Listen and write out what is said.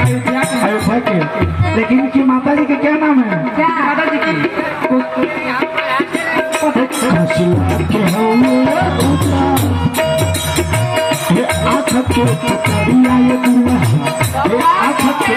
अयोध्या के। लेकिन इनकी माता जी का क्या नाम है? माता जी की आँख के पुतरिया ये दुल्हा, आँख के